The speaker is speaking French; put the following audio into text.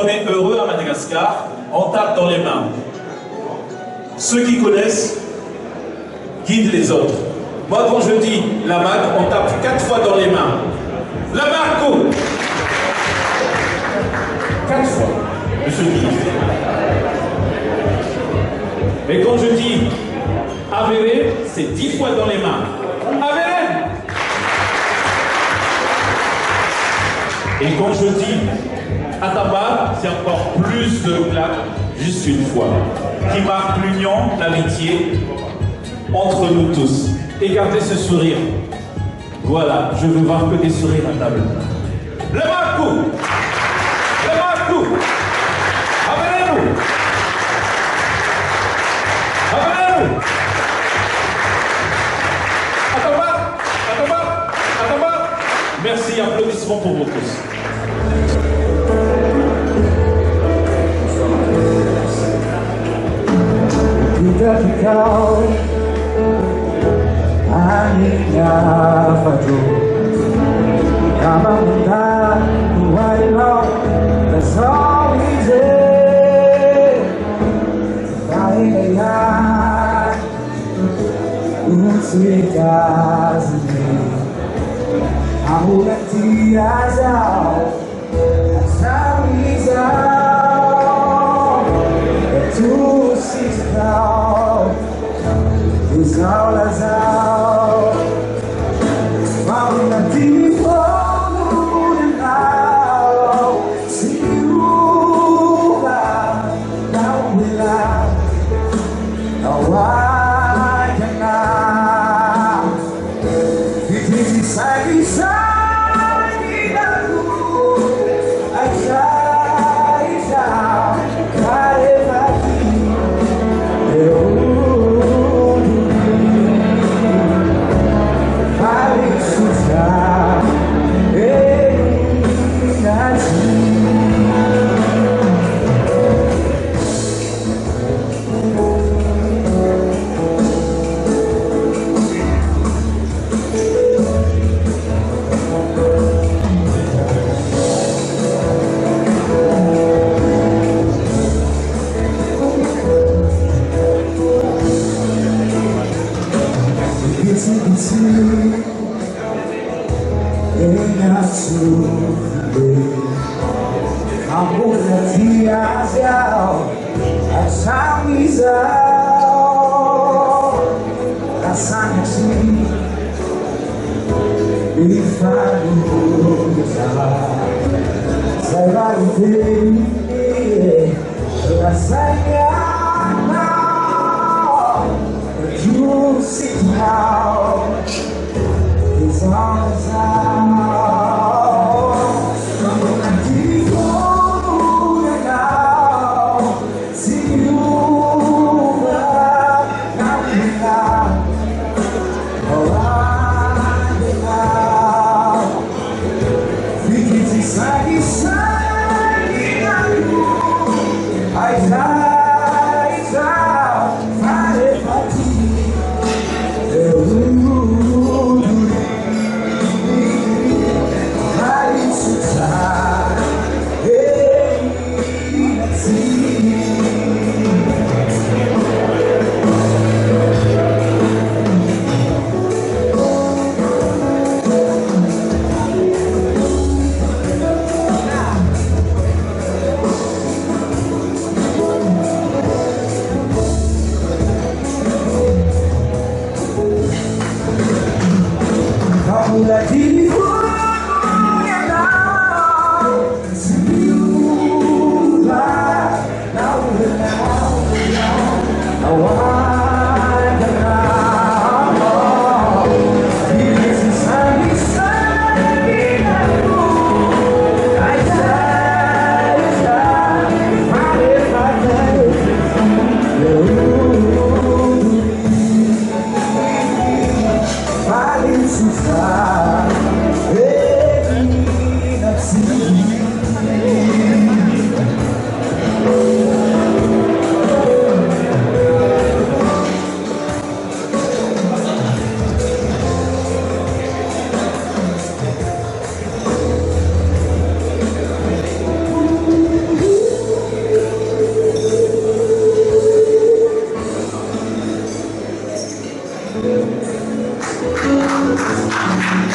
on est heureux à Madagascar, on tape dans les mains. Ceux qui connaissent guident les autres. Moi, quand je dis la Mac, on tape 4 fois dans les mains. La Marco 4 fois, monsieur le ministre. Mais quand je dis Avéré, c'est 10 fois dans les mains. Avéré. Et quand je dis Ataba, c'est encore plus de claques, juste une fois, qui marque l'union, l'amitié entre nous tous. Et gardez ce sourire. Voilà, je veux voir que des sourires à table. Le Marco! Le Marco! Abonnez-vous! Abonnez-vous! Ataba! Ataba! Ataba! Merci, applaudissements pour vous tous. Kama muda why now that's all we did I Vale, Yes.